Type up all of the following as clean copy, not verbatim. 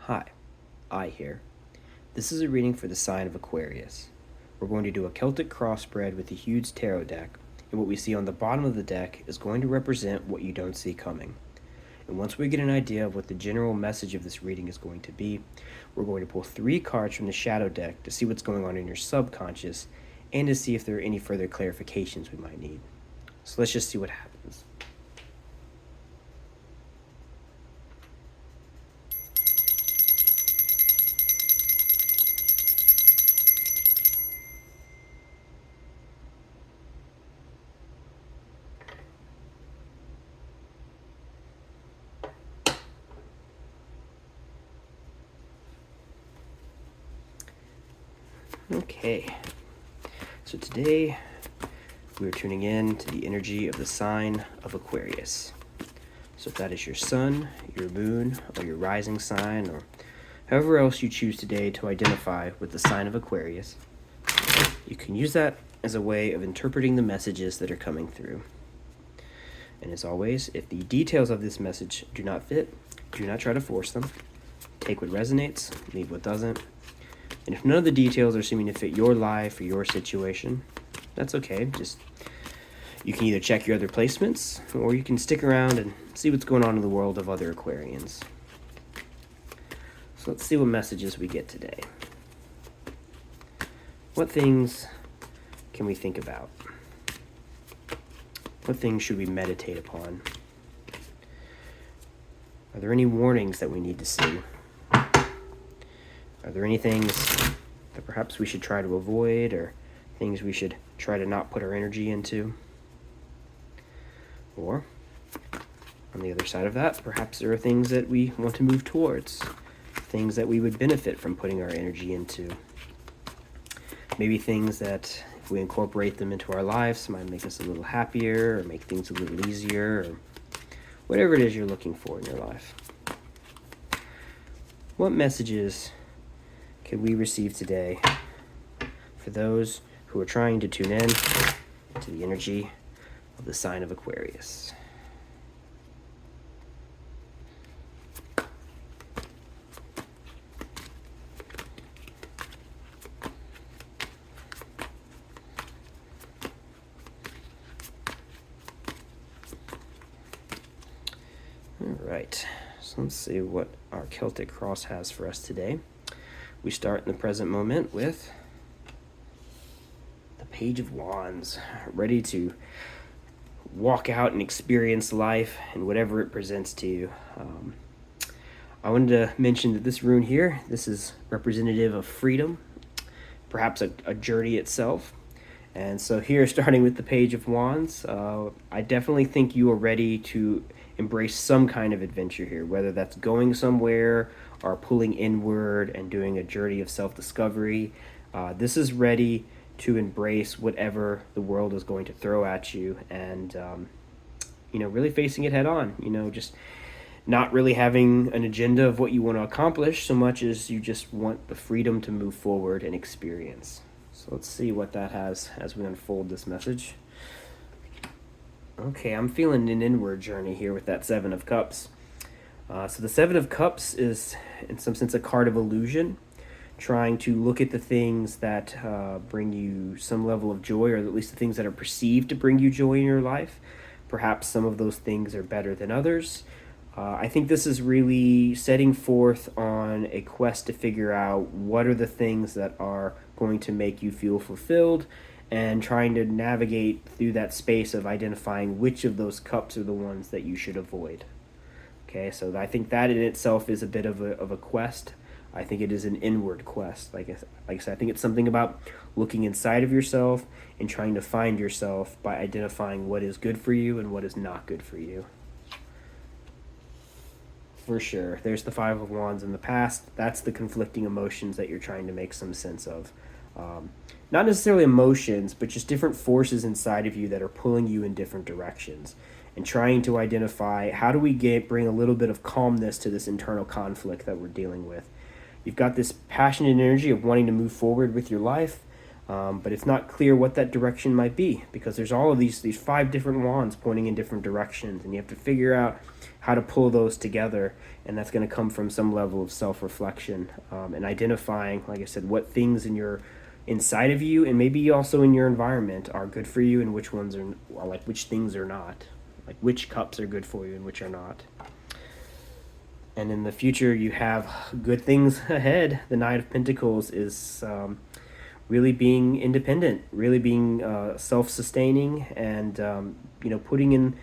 Hi, I here. This is a reading for the sign of Aquarius. We're going to do a Celtic crossbred with a huge tarot deck, and what we see on the bottom of the deck is going to represent what you don't see coming. And once we get an idea of what the general message of this reading is going to be, we're going to pull 3 cards from the shadow deck to see what's going on in your subconscious and to see if there are any further clarifications we might need. So let's just see what happens. Okay, so today we're tuning in to the energy of the sign of Aquarius. So if that is your sun, your moon, or your rising sign, or however else you choose today to identify with the sign of Aquarius, you can use that as a way of interpreting the messages that are coming through. And as always, if the details of this message do not fit, do not try to force them. Take what resonates, leave what doesn't. And if none of the details are seeming to fit your life or your situation, that's okay. You can either check your other placements, or you can stick around and see what's going on in the world of other Aquarians. So let's see what messages we get today. What things can we think about? What things should we meditate upon? Are there any warnings that we need to see? Are there any things that perhaps we should try to avoid, or things we should try to not put our energy into? Or, on the other side of that, perhaps there are things that we want to move towards, things that we would benefit from putting our energy into. Maybe things that, if we incorporate them into our lives, might make us a little happier, or make things a little easier, or whatever it is you're looking for in your life. What messages can we receive today for those who are trying to tune in to the energy of the sign of Aquarius? All right, so let's see what our Celtic cross has for us today. We start in the present moment with the Page of Wands, ready to walk out and experience life and whatever it presents to you. I wanted to mention that this rune here, this is representative of freedom, perhaps a journey itself. And so here, starting with the Page of Wands, I definitely think you are ready to embrace some kind of adventure here, whether that's going somewhere or pulling inward and doing a journey of self-discovery. This is ready to embrace whatever the world is going to throw at you, and really facing it head on. Just not really having an agenda of what you want to accomplish so much as you just want the freedom to move forward and experience. So let's see what that has as we unfold this message. Okay, I'm feeling an inward journey here with that Seven of Cups. So the Seven of Cups is, in some sense, a card of illusion, trying to look at the things that bring you some level of joy, or at least the things that are perceived to bring you joy in your life. Perhaps some of those things are better than others. I think this is really setting forth on a quest to figure out what are the things that are going to make you feel fulfilled, and trying to navigate through that space of identifying which of those cups are the ones that you should avoid. Okay, so I think that in itself is a bit of a quest. I think it is an inward quest. Like I said, I think it's something about looking inside of yourself and trying to find yourself by identifying what is good for you and what is not good for you. For sure. There's the Five of Wands in the past. That's the conflicting emotions that you're trying to make some sense of. Not necessarily emotions, but just different forces inside of you that are pulling you in different directions, and trying to identify how do we bring a little bit of calmness to this internal conflict that we're dealing with. You've got this passionate energy of wanting to move forward with your life, But it's not clear what that direction might be, because there's all of these 5 different wands pointing in different directions, and you have to figure out how to pull those together. And that's going to come from some level of self-reflection, and identifying, like I said, what things inside of you, and maybe also in your environment, are good for you, and which ones are like, which things are not, like which cups are good for you and which are not. And in the future, you have good things ahead. The Knight of Pentacles is really being independent, really being self-sustaining, and putting in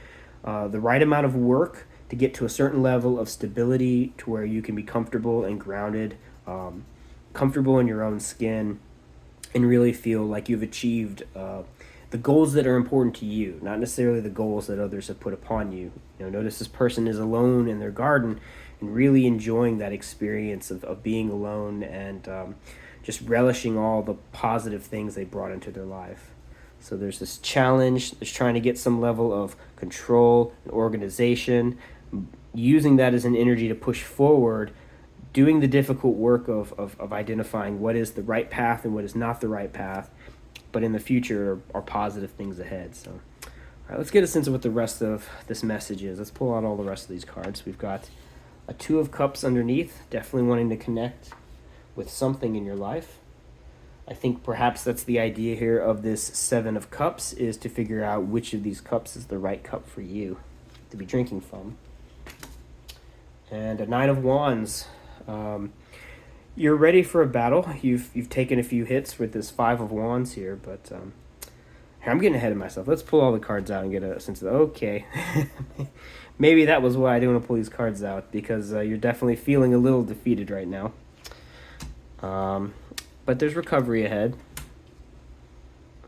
the right amount of work to get to a certain level of stability, to where you can be comfortable and grounded, comfortable in your own skin, and really feel like you've achieved the goals that are important to you, not necessarily the goals that others have put upon you. Notice this person is alone in their garden and really enjoying that experience of being alone, and just relishing all the positive things they brought into their life. So there's this challenge, there's trying to get some level of control and organization, using that as an energy to push forward, doing the difficult work of identifying what is the right path and what is not the right path, but in the future are positive things ahead. So, all right, let's get a sense of what the rest of this message is. Let's pull out all the rest of these cards. We've got a 2 of Cups underneath, definitely wanting to connect with something in your life. I think perhaps that's the idea here of this 7 of Cups, is to figure out which of these cups is the right cup for you to be drinking from. And a 9 of Wands. You're ready for a battle. You've taken a few hits with this 5 of Wands here, but I'm getting ahead of myself. Let's pull all the cards out and get a sense of, okay, maybe that was why I didn't want to pull these cards out, because you're definitely feeling a little defeated right now. But there's recovery ahead.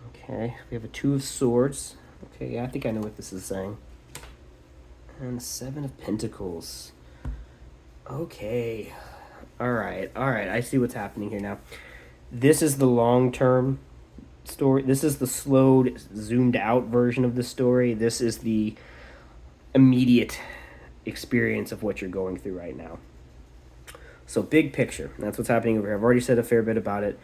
Okay, we have a 2 of Swords. Okay, yeah, I think I know what this is saying. And 7 of Pentacles. Okay. All right. I see what's happening here now. This is the long-term story. This is the slowed, zoomed out version of the story. This is the immediate experience of what you're going through right now. So big picture, that's what's happening over here. I've already said a fair bit about it.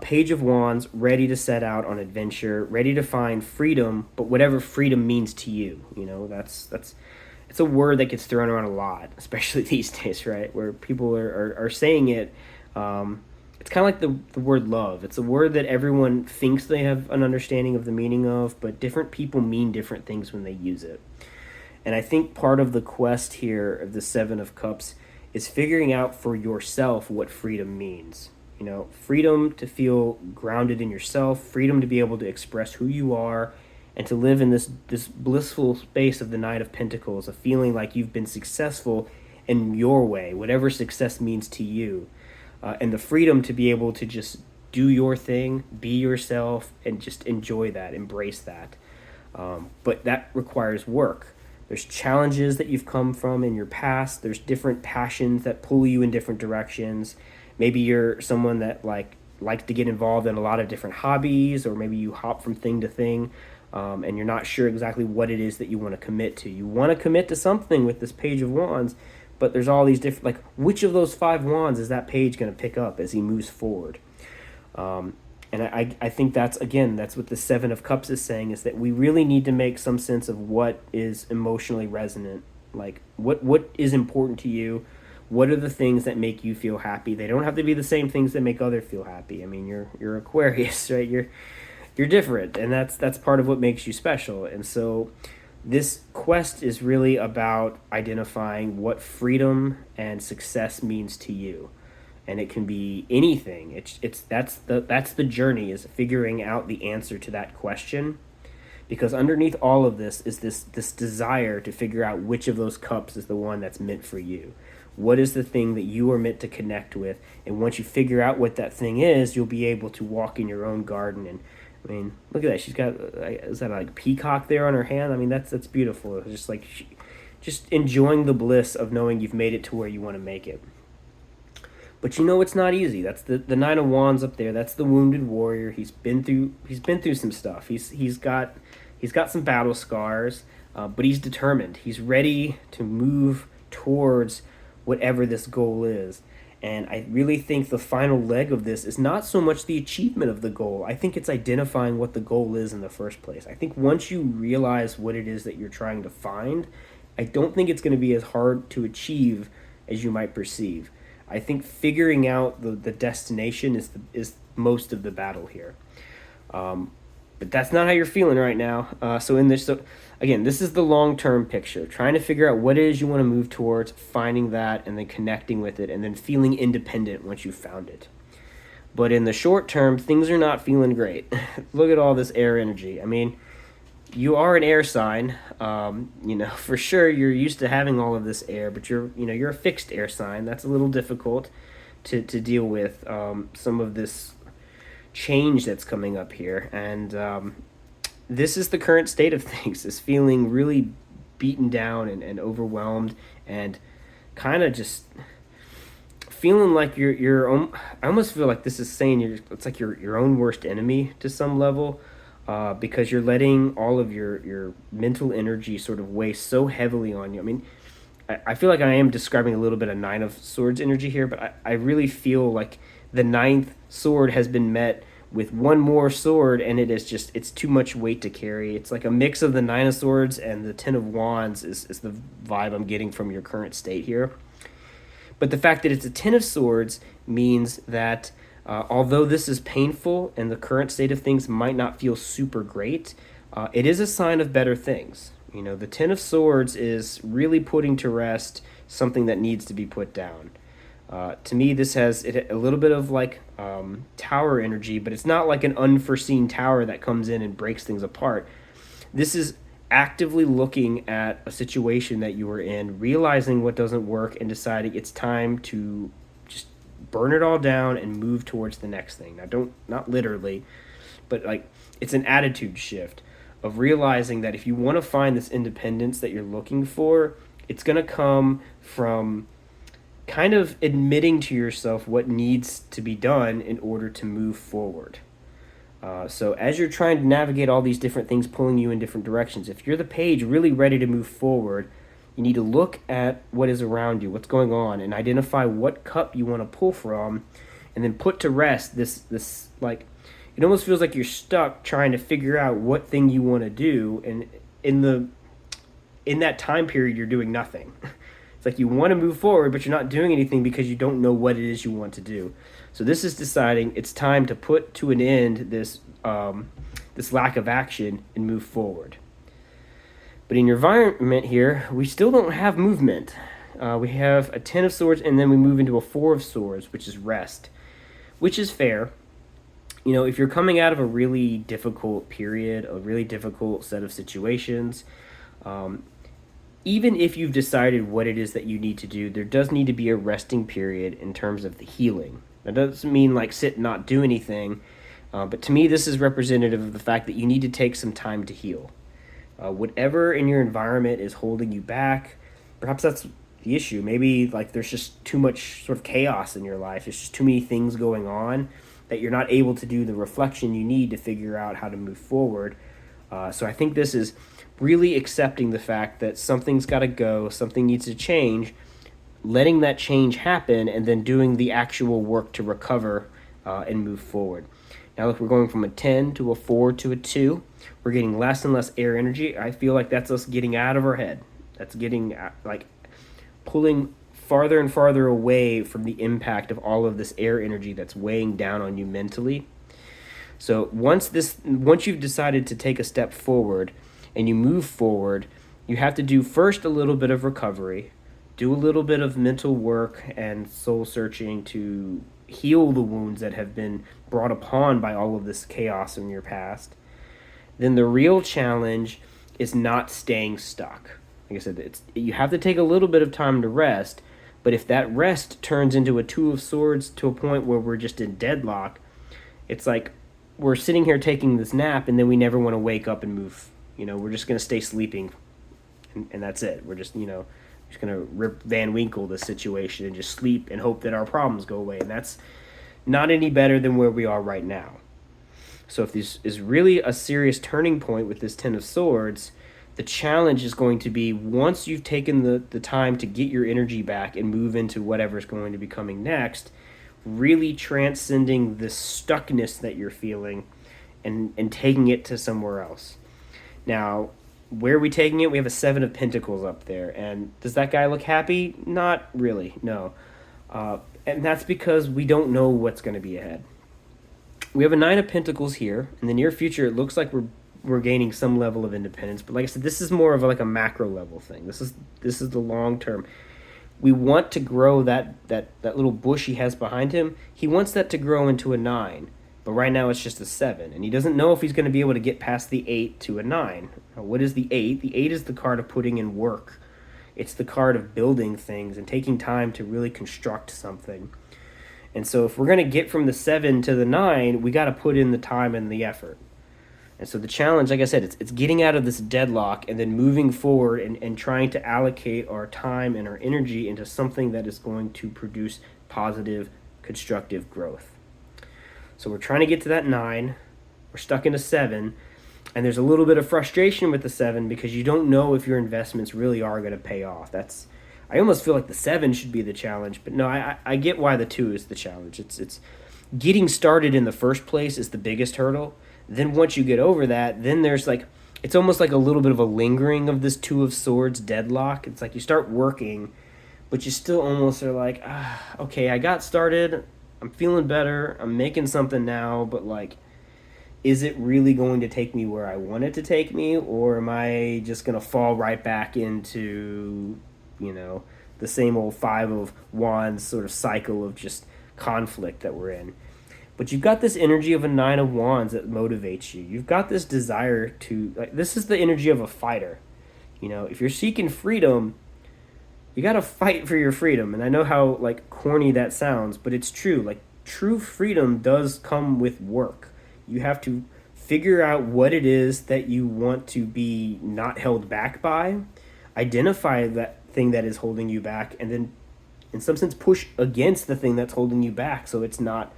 Page of Wands, ready to set out on adventure, ready to find freedom, but whatever freedom means to you. That's it's a word that gets thrown around a lot, especially these days, right? Where people are saying it. It's kind of like the word love. It's a word that everyone thinks they have an understanding of the meaning of, but different people mean different things when they use it. And I think part of the quest here of the 7 of Cups is figuring out for yourself what freedom means. Freedom to feel grounded in yourself, freedom to be able to express who you are, and to live in this blissful space of the Knight of Pentacles, of feeling like you've been successful in your way, whatever success means to you. And the freedom to be able to just do your thing, be yourself, and just enjoy that, embrace that. But that requires work. There's challenges that you've come from in your past. There's different passions that pull you in different directions. Maybe you're someone that likes to get involved in a lot of different hobbies, or maybe you hop from thing to thing, and you're not sure exactly what it is that you want to commit to. You want to commit to something with this Page of Wands, but there's all these different, which of those 5 wands is that page going to pick up as he moves forward? And I think that's what the 7 of Cups is saying, is that we really need to make some sense of what is emotionally resonant. Like, what is important to you? What are the things that make you feel happy? They don't have to be the same things that make others feel happy. I mean, you're Aquarius, right? You're different, and that's part of what makes you special. And so this quest is really about identifying what freedom and success means to you. And it can be anything. That's the journey, is figuring out the answer to that question. Because underneath all of this is this desire to figure out which of those cups is the one that's meant for you. What is the thing that you are meant to connect with? And once you figure out what that thing is, you'll be able to walk in your own garden. And I mean, look at that. She's got, is that a peacock there on her hand? I mean, that's beautiful. It's just just enjoying the bliss of knowing you've made it to where you want to make it. But it's not easy. That's the 9 of Wands up there. That's the wounded warrior. He's been through some stuff. He's got some battle scars, but he's determined. He's ready to move towards whatever this goal is. And I really think the final leg of this is not so much the achievement of the goal. I think it's identifying what the goal is in the first place. I think once you realize what it is that you're trying to find, I don't think it's going to be as hard to achieve as you might perceive. I think figuring out the destination is most of the battle here. But that's not how you're feeling right now. So again, this is the long-term picture, trying to figure out what it is you want to move towards, finding that, and then connecting with it, and then feeling independent once you've found it. But in the short term, things are not feeling great. Look at all this air energy. I mean, you are an air sign. For sure you're used to having all of this air, but you're a fixed air sign. That's a little difficult to deal with, some of this change that's coming up here. And this is the current state of things, is feeling really beaten down and overwhelmed, and kind of just feeling like your own. I almost feel like this is saying it's like your own worst enemy to some level, because you're letting all of your mental energy sort of weigh so heavily on you. I mean, I feel like I am describing a little bit of Nine of Swords energy here, but I really feel like the ninth sword has been met with one more sword, and it's too much weight to carry. It's like a mix of the Nine of Swords and the Ten of Wands is the vibe I'm getting from your current state here. But the fact that it's a Ten of Swords means that although this is painful and the current state of things might not feel super great, it is a sign of better things. The Ten of Swords is really putting to rest something that needs to be put down. To me, this has a little bit of like tower energy, but it's not like an unforeseen tower that comes in and breaks things apart. This is actively looking at a situation that you were in, realizing what doesn't work, and deciding it's time to just burn it all down and move towards the next thing. Now, not literally, but like it's an attitude shift of realizing that if you want to find this independence that you're looking for, it's going to come from kind of admitting to yourself what needs to be done in order to move forward. So as you're trying to navigate all these different things pulling you in different directions, if you're the page really ready to move forward, you need to look at what is around you, what's going on, and identify what cup you want to pull from, and then put to rest this like, it almost feels like you're stuck trying to figure out what thing you want to do, and in that time period you're doing nothing. It's like you want to move forward, but you're not doing anything because you don't know what it is you want to do. So this is deciding it's time to put to an end this lack of action and move forward. But in your environment here, we still don't have movement. We have a Ten of Swords, and then we move into a Four of Swords, which is rest, which is fair. If you're coming out of a really difficult period, a really difficult set of situations, even if you've decided what it is that you need to do, there does need to be a resting period in terms of the healing. That doesn't mean like sit and not do anything, but to me this is representative of the fact that you need to take some time to heal. Whatever in your environment is holding you back, perhaps that's the issue. Maybe like there's just too much sort of chaos in your life. There's just too many things going on that you're not able to do the reflection you need to figure out how to move forward. So I think this is really accepting the fact that something's got to go, something needs to change, letting that change happen, and then doing the actual work to recover and move forward. Now look, we're going from a 10 to a 4 to a 2. We're getting less and less air energy. I feel like that's us getting out of our head. That's getting like pulling farther and farther away from the impact of all of this air energy that's weighing down on you mentally. So once you've decided to take a step forward and you move forward, you have to do first a little bit of recovery, do a little bit of mental work and soul searching to heal the wounds that have been brought upon by all of this chaos in your past. Then the real challenge is not staying stuck. Like I said, you have to take a little bit of time to rest, but if that rest turns into a Two of Swords to a point where we're just in deadlock, it's like we're sitting here taking this nap and then we never want to wake up and move. We're just going to stay sleeping and that's it. We're just going to Rip Van Winkle the situation and just sleep and hope that our problems go away. And that's not any better than where we are right now. So if this is really a serious turning point with this Ten of Swords, The challenge is going to be, once you've taken the time to get your energy back and move into whatever's going to be coming next, really transcending the stuckness that you're feeling and taking it to somewhere else. Now, where are we taking it? We have a Seven of Pentacles up there. And does that guy look happy? Not really, no. And that's because we don't know what's going to be ahead. We have a Nine of Pentacles here. In the near future, it looks like we're gaining some level of independence. But like I said, this is more of like a macro level thing. This is the long term. We want to grow that little bush he has behind him. He wants that to grow into a 9. But right now it's just a 7. And he doesn't know if he's going to be able to get past the 8 to a 9. Now, what is the 8? The 8 is the card of putting in work. It's the card of building things and taking time to really construct something. And so if we're going to get from the 7 to the 9, we got to put in the time and the effort. And so the challenge, like I said, it's getting out of this deadlock and then moving forward and trying to allocate our time and our energy into something that is going to produce positive, constructive growth. So we're trying to get to that 9. We're stuck in a 7. And there's a little bit of frustration with the 7 because you don't know if your investments really are going to pay off. I almost feel like the 7 should be the challenge. But no, I get why the 2 is the challenge. It's getting started in the first place is the biggest hurdle. Then once you get over that, then there's like, it's almost like a little bit of a lingering of this 2 of Swords deadlock. It's like you start working, but you still almost are like, okay, I got started. I'm feeling better. I'm making something now, but like, is it really going to take me where I want it to take me? Or am I just going to fall right back into, the same old 5 of Wands sort of cycle of just conflict that we're in? But you've got this energy of a 9 of Wands that motivates you. You've got this desire to, this is the energy of a fighter. If you're seeking freedom, you got to fight for your freedom. And I know how, corny that sounds, but it's true. True freedom does come with work. You have to figure out what it is that you want to be not held back by, identify that thing that is holding you back, and then, in some sense, push against the thing that's holding you back so it's not...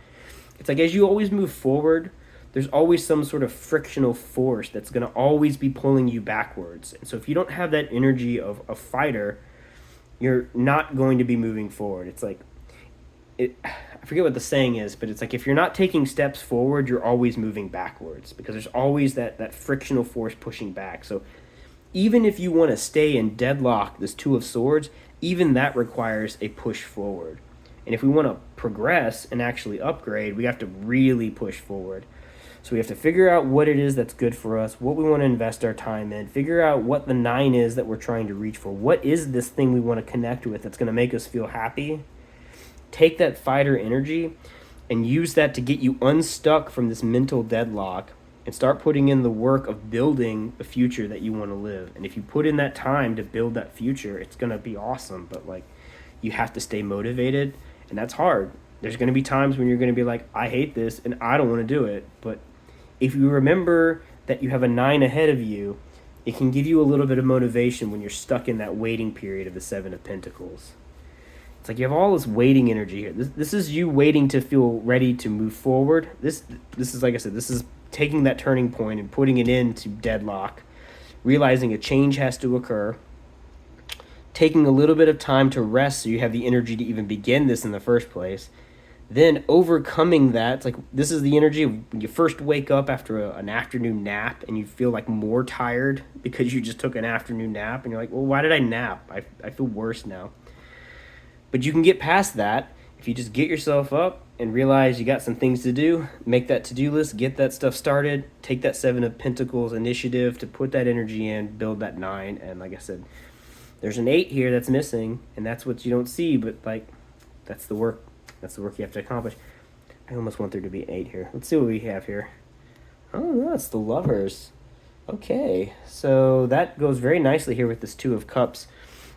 It's like as you always move forward, there's always some sort of frictional force that's going to always be pulling you backwards. And so if you don't have that energy of a fighter, you're not going to be moving forward. It's like, I forget what the saying is, but it's like if you're not taking steps forward, you're always moving backwards because there's always that frictional force pushing back. So even if you want to stay in deadlock, this 2 of Swords, even that requires a push forward. And if we want to progress and actually upgrade, we have to really push forward. So we have to figure out what it is that's good for us, what we want to invest our time in, figure out what the 9 is that we're trying to reach for. What is this thing we want to connect with that's going to make us feel happy? Take that fighter energy and use that to get you unstuck from this mental deadlock and start putting in the work of building the future that you want to live. And if you put in that time to build that future, it's going to be awesome. But you have to stay motivated. And that's hard. There's going to be times when you're going to be like, I hate this and I don't want to do it. But if you remember that you have a 9 ahead of you, it can give you a little bit of motivation when you're stuck in that waiting period of the 7 of Pentacles. It's like you have all this waiting energy here. This is you waiting to feel ready to move forward. This is, like I said, this is taking that turning point and putting it into deadlock, realizing a change has to occur, taking a little bit of time to rest so you have the energy to even begin this in the first place, then overcoming that. It's like this is the energy of when you first wake up after an afternoon nap and you feel like more tired because you just took an afternoon nap and you're like, well, why did I nap? I feel worse now. But you can get past that if you just get yourself up and realize you got some things to do, make that to-do list, get that stuff started, take that 7 of Pentacles initiative to put that energy in, build that 9, and like I said, there's an 8 here that's missing, and that's what you don't see, but that's the work. That's the work you have to accomplish. I almost want there to be an 8 here. Let's see what we have here. Oh, no, it's the Lovers. Okay, so that goes very nicely here with this 2 of Cups.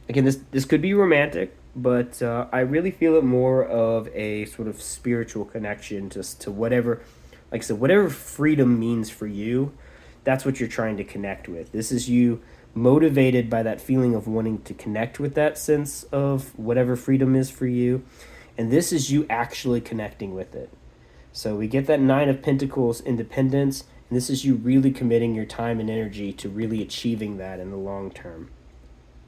Again, this could be romantic, but I really feel it more of a sort of spiritual connection just to whatever, like I said, whatever freedom means for you, that's what you're trying to connect with. This is you motivated by that feeling of wanting to connect with that sense of whatever freedom is for you. And this is you actually connecting with it. So we get that 9 of Pentacles independence, And this is you really committing your time and energy to really achieving that in the long term.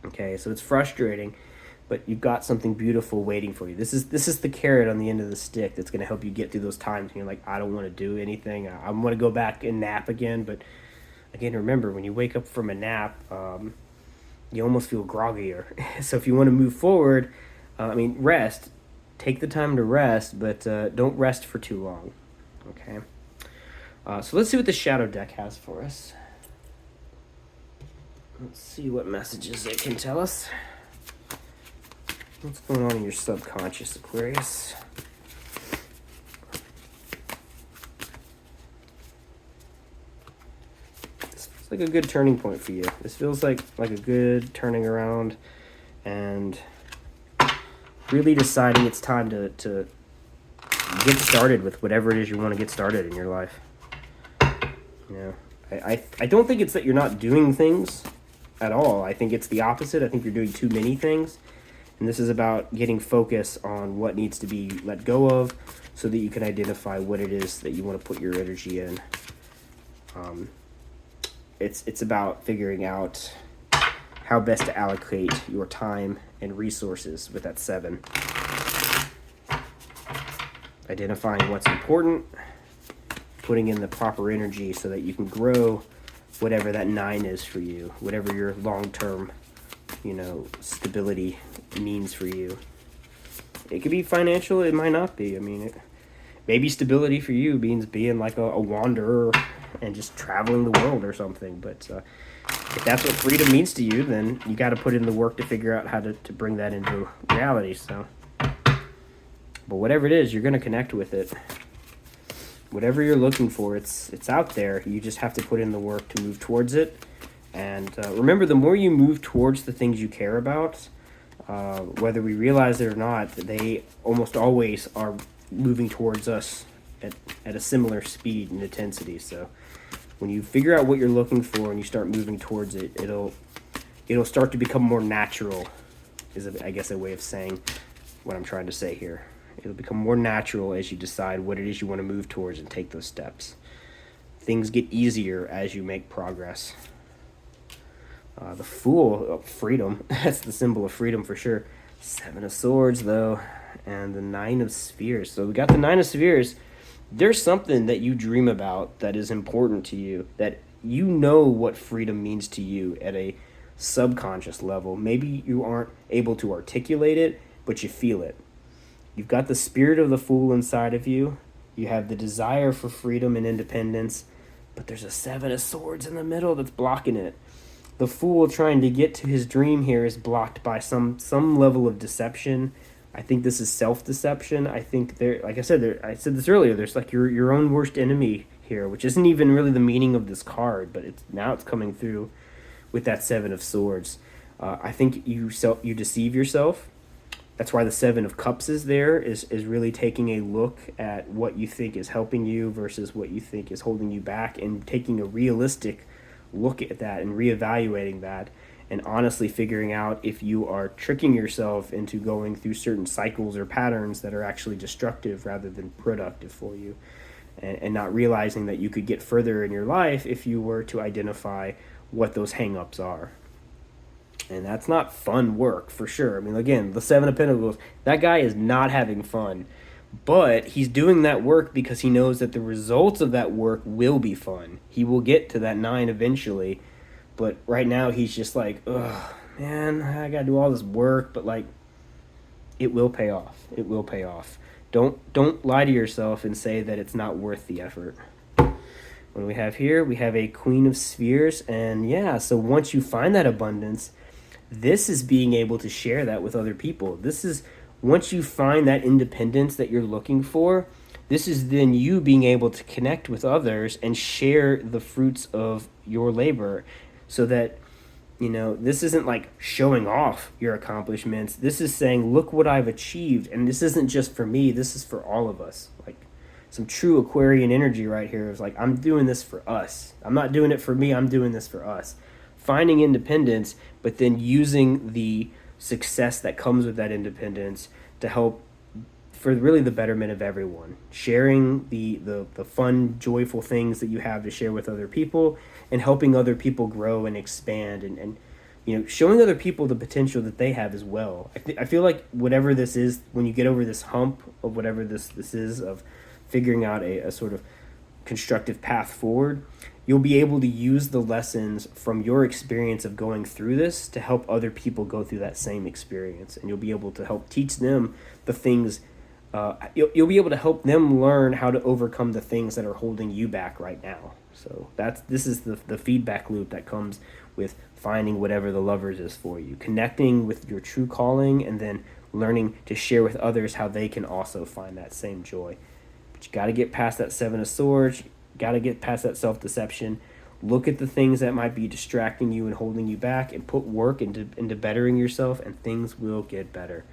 Okay, so it's frustrating, but you've got something beautiful waiting for you. This is the carrot on the end of the stick that's going to help you get through those times when you're like, I don't want to do anything. I want to go back and nap again. But again, remember, when you wake up from a nap, you almost feel groggier. So if you want to move forward, rest. Take the time to rest, but don't rest for too long. Okay. So let's see what the shadow deck has for us. Let's see what messages it can tell us. What's going on in your subconscious, Aquarius? This feels like a good turning point for you. This feels like a good turning around and really deciding it's time to get started with whatever it is you want to get started in your life. You know, I don't think it's that you're not doing things at all. I think it's the opposite. I think you're doing too many things. And this is about getting focus on what needs to be let go of so that you can identify what it is that you want to put your energy in. It's about figuring out how best to allocate your time and resources with that 7. Identifying what's important, putting in the proper energy so that you can grow whatever that 9 is for you, whatever your long-term, stability means for you. It could be financial, it might not be. Maybe stability for you means being like a wanderer and just traveling the world or something. But if that's what freedom means to you, then you got to put in the work to figure out how to bring that into reality. So, but whatever it is, you're going to connect with it. Whatever you're looking for, it's out there. You just have to put in the work to move towards it. And remember, the more you move towards the things you care about, whether we realize it or not, they almost always are moving towards us at a similar speed and intensity. So when you figure out what you're looking for and you start moving towards it, it'll start to become more natural, is I guess a way of saying what I'm trying to say here. It'll become more natural as you decide what it is you want to move towards and take those steps. Things get easier as you make progress. The Fool, freedom. That's the symbol of freedom for sure. 7 of Swords, though, and the 9 of Spheres. So we got the 9 of Spheres. There's something that you dream about that is important to you, that you know what freedom means to you at a subconscious level. Maybe you aren't able to articulate it, but you feel it. You've got the spirit of the Fool inside of you. You have the desire for freedom and independence, but there's a 7 of Swords in the middle that's blocking it. The Fool trying to get to his dream here is blocked by some level of deception. I think this is self-deception. I think I said this earlier, there's like your own worst enemy here, which isn't even really the meaning of this card, but it's coming through with that 7 of Swords. I think you deceive yourself. That's why the 7 of Cups is there, is really taking a look at what you think is helping you versus what you think is holding you back, and taking a realistic look at that and reevaluating that, and honestly figuring out if you are tricking yourself into going through certain cycles or patterns that are actually destructive rather than productive for you, and not realizing that you could get further in your life if you were to identify what those hang-ups are. And that's not fun work, for sure. Again, the 7 of Pentacles, that guy is not having fun. But he's doing that work because he knows that the results of that work will be fun. He will get to that 9 eventually. But right now he's just like, ugh, man, I got to do all this work. But it will pay off. It will pay off. Don't lie to yourself and say that it's not worth the effort. What do we have here? We have a Queen of Spheres. And yeah, so once you find that abundance, this is being able to share that with other people. This is, once you find that independence that you're looking for, this is then you being able to connect with others and share the fruits of your labor, so that, this isn't like showing off your accomplishments. This is saying, look what I've achieved. And this isn't just for me. This is for all of us. Like some true Aquarian energy right here is like, I'm doing this for us. I'm not doing it for me. I'm doing this for us. Finding independence, but then using the success that comes with that independence to help for really the betterment of everyone. Sharing the fun, joyful things that you have to share with other people, and helping other people grow and expand, and showing other people the potential that they have as well. I feel like whatever this is, when you get over this hump of whatever this is, of figuring out a sort of constructive path forward, you'll be able to use the lessons from your experience of going through this to help other people go through that same experience, and you'll be able to help teach them the things. You'll be able to help them learn how to overcome the things that are holding you back right now. So this is the feedback loop that comes with finding whatever the lovers is for you, connecting with your true calling, and then learning to share with others how they can also find that same joy. But you got to get past that Seven of Swords. Got to get past that self-deception. Look at the things that might be distracting you and holding you back, and put work into bettering yourself, and things will get better.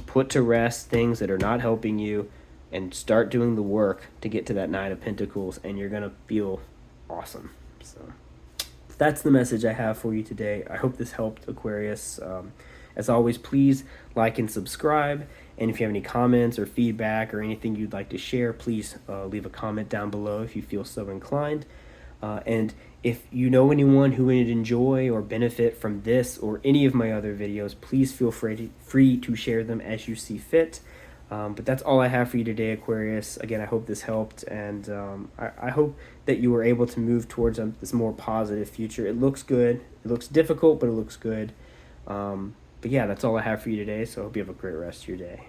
Put to rest things that are not helping you, and start doing the work to get to that Nine of Pentacles, and you're going to feel awesome. So that's the message I have for you today. I hope this helped, Aquarius. As always, please like and subscribe. And if you have any comments or feedback or anything you'd like to share, please leave a comment down below if you feel so inclined. And if you know anyone who would enjoy or benefit from this or any of my other videos, please feel free to share them as you see fit. But that's all I have for you today, Aquarius. Again, I hope this helped, and I hope that you were able to move towards this more positive future. It looks good. It looks difficult, but it looks good. But yeah, that's all I have for you today, so I hope you have a great rest of your day.